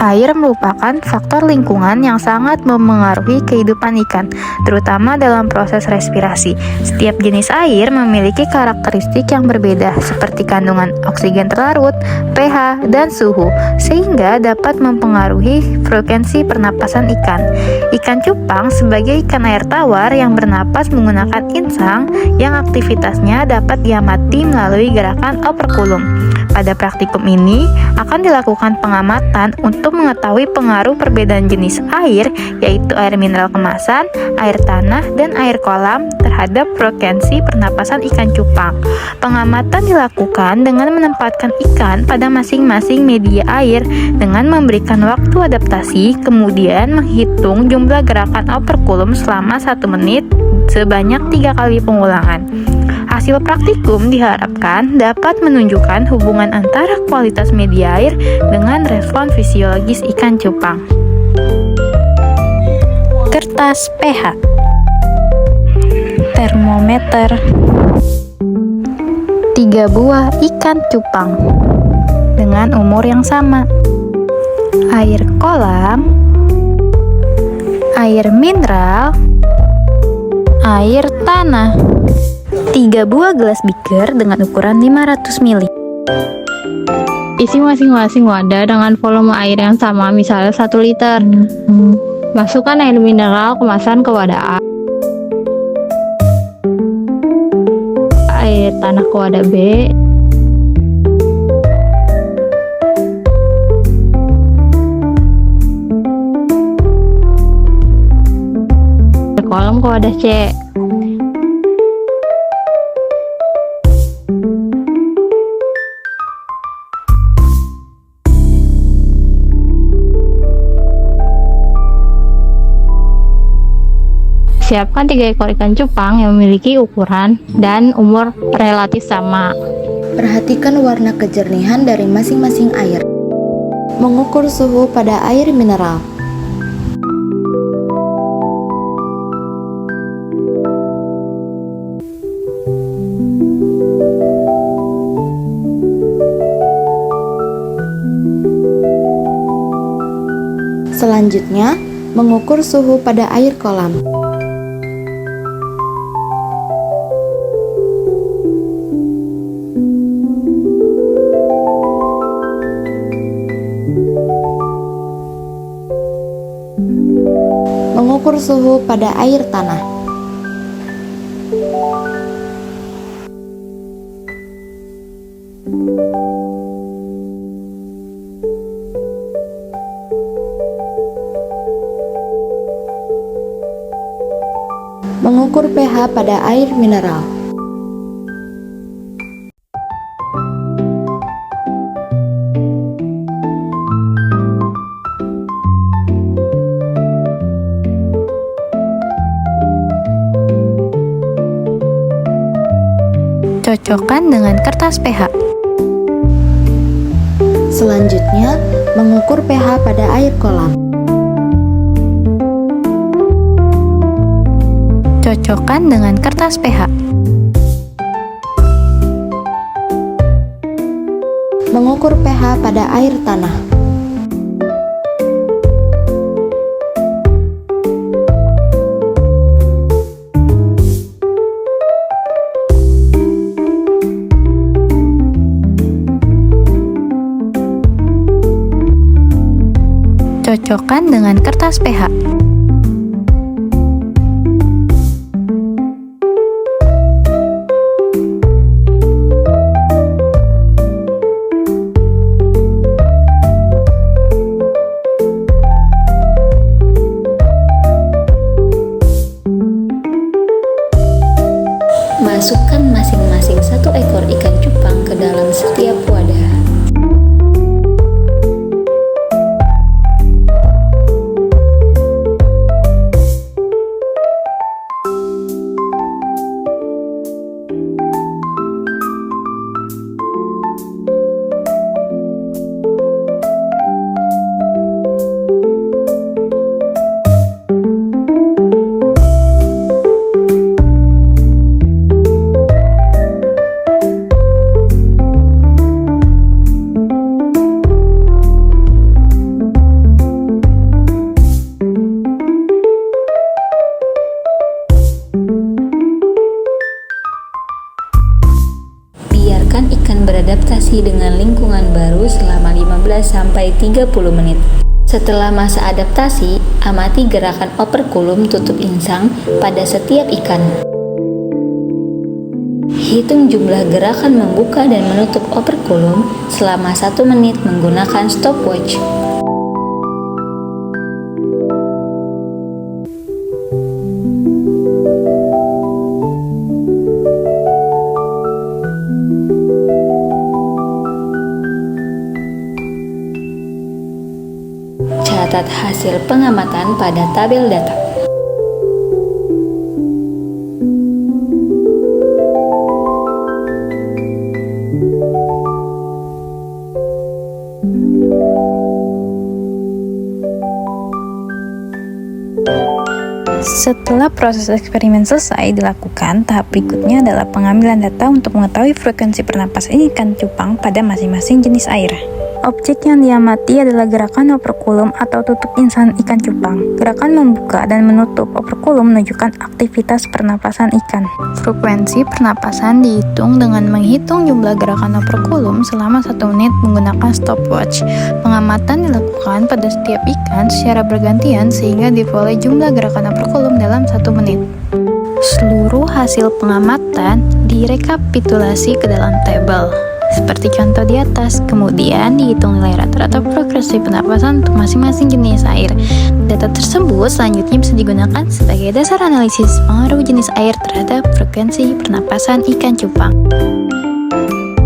Air merupakan faktor lingkungan yang sangat memengaruhi kehidupan ikan, terutama dalam proses respirasi. Setiap jenis air memiliki karakteristik yang berbeda, seperti kandungan oksigen terlarut, pH, dan suhu, sehingga dapat mempengaruhi frekuensi pernapasan ikan. Ikan cupang sebagai ikan air tawar yang bernapas menggunakan insang yang aktivitasnya dapat diamati melalui gerakan operkulum. Pada praktikum ini akan dilakukan pengamatan untuk mengetahui pengaruh perbedaan jenis air, yaitu air mineral kemasan, air tanah, dan air kolam terhadap frekuensi pernapasan ikan cupang. Pengamatan dilakukan dengan menempatkan ikan pada masing-masing media air dengan memberikan waktu adaptasi, kemudian menghitung jumlah gerakan operkulum selama 1 menit sebanyak 3 kali pengulangan. Hasil praktikum diharapkan dapat menunjukkan hubungan antara kualitas media air dengan respon fisiologis ikan cupang. Kertas pH, termometer, 3 buah ikan cupang dengan umur yang sama, air kolam, air mineral, air tanah, 3 buah gelas beaker dengan ukuran 500 ml. Isi masing-masing wadah dengan volume air yang sama, misalnya 1 liter. Masukkan air mineral kemasan ke wadah A, air tanah ke wadah B, air kolam ke wadah C. Siapkan 3 ekor ikan cupang yang memiliki ukuran dan umur relatif sama. Perhatikan warna kejernihan dari masing-masing air. Mengukur suhu pada air mineral. Selanjutnya, mengukur suhu pada air kolam. Mengukur suhu pada air tanah. Mengukur pH pada air mineral. Cocokkan dengan kertas pH. Selanjutnya, mengukur pH pada air kolam. Cocokkan dengan kertas pH. Mengukur pH pada air tanah. Cocokkan dengan kertas pH. Masukkan masing-masing 1 ekor ikan cupang ke dalam setiap wadah. 15-30 menit. Setelah masa adaptasi, amati gerakan operkulum tutup insang pada setiap ikan. Hitung jumlah gerakan membuka dan menutup operkulum selama 1 menit menggunakan stopwatch. Catat hasil pengamatan pada tabel data. Setelah proses eksperimen selesai dilakukan, tahap berikutnya adalah pengambilan data untuk mengetahui frekuensi pernapasan ikan cupang pada masing-masing jenis air. Objek yang diamati adalah gerakan operkulum atau tutup insang ikan cupang. Gerakan membuka dan menutup operkulum menunjukkan aktivitas pernapasan ikan. Frekuensi pernapasan dihitung dengan menghitung jumlah gerakan operkulum selama 1 menit menggunakan stopwatch. Pengamatan dilakukan pada setiap ikan secara bergantian sehingga diperoleh jumlah gerakan operkulum dalam 1 menit. Seluruh hasil pengamatan direkapitulasi ke dalam tabel seperti contoh di atas, kemudian dihitung nilai rata-rata frekuensi pernapasan untuk masing-masing jenis air. Data tersebut selanjutnya bisa digunakan sebagai dasar analisis pengaruh jenis air terhadap frekuensi pernapasan ikan cupang.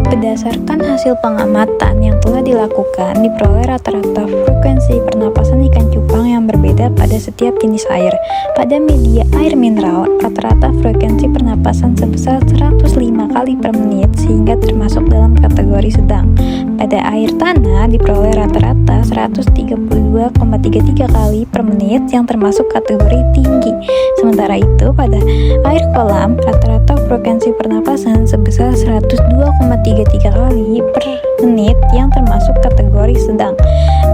Berdasarkan hasil pengamatan yang telah dilakukan, diperoleh rata-rata frekuensi pernapasan ikan cupang yang berbeda pada setiap jenis air. Pada media air mineral, rata-rata frekuensi pernapasan sebesar 105 kali per menit sehingga termasuk dalam kategori sedang. Pada air tanah, diperoleh rata-rata 132,33 kali per menit yang termasuk kategori tinggi. Sementara itu, pada air kolam, rata-rata frekuensi pernapasan sebesar 102,33 kali per menit yang termasuk kategori sedang.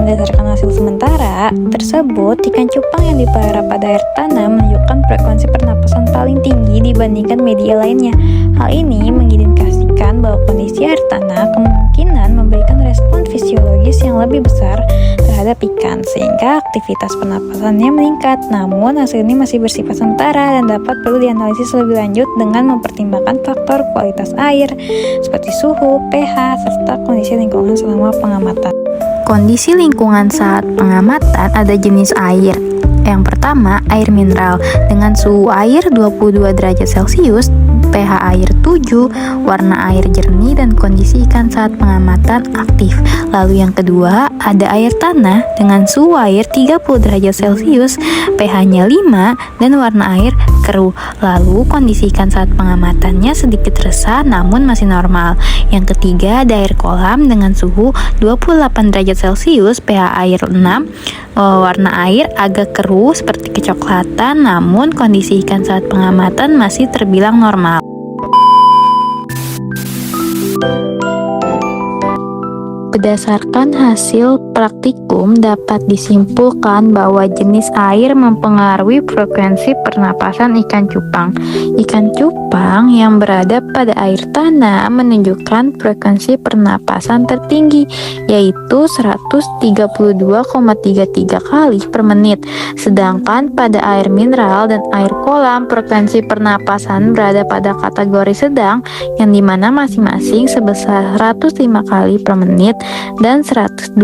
Berdasarkan hasil sementara tersebut, ikan cupang yang dipelihara pada air tanah menunjukkan frekuensi pernapasan paling tinggi dibandingkan media lainnya. Hal ini mengindikasikan bahwa kondisi air tanah kemungkinan memberikan respon fisiologis yang lebih besar terhadap ikan, sehingga aktivitas pernapasannya meningkat. Namun, hasil ini masih bersifat sementara dan dapat perlu dianalisis lebih lanjut dengan mempertimbangkan faktor kualitas air seperti suhu, pH, serta kondisi lingkungan selama pengamatan. Kondisi lingkungan saat pengamatan ada jenis air. Yang pertama, air mineral dengan suhu air 22 derajat Celcius, pH air 7, warna air jernih, dan kondisi ikan saat pengamatan aktif. Lalu yang kedua, ada air tanah dengan suhu air 30 derajat Celcius, pH-nya 5, dan warna air keruh. Lalu kondisi ikan saat pengamatannya sedikit resah namun masih normal. Yang ketiga, ada air kolam dengan suhu 28 derajat Celcius, pH air 6, warna air agak keruh seperti kecoklatan, namun kondisi ikan saat pengamatan masih terbilang normal. Berdasarkan hasil praktikum, dapat disimpulkan bahwa jenis air mempengaruhi frekuensi pernapasan ikan cupang. Ikan cupang yang berada pada air tanah menunjukkan frekuensi pernapasan tertinggi, yaitu 132,33 kali per menit. Sedangkan pada air mineral dan air kolam, frekuensi pernapasan berada pada kategori sedang, yang dimana masing-masing sebesar 105 kali per menit dan 102,33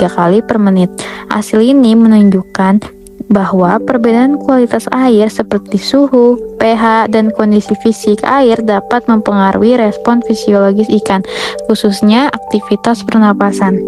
kali per menit. Hasil ini menunjukkan bahwa perbedaan kualitas air seperti suhu, pH, dan kondisi fisik air dapat mempengaruhi respon fisiologis ikan, khususnya aktivitas pernapasan.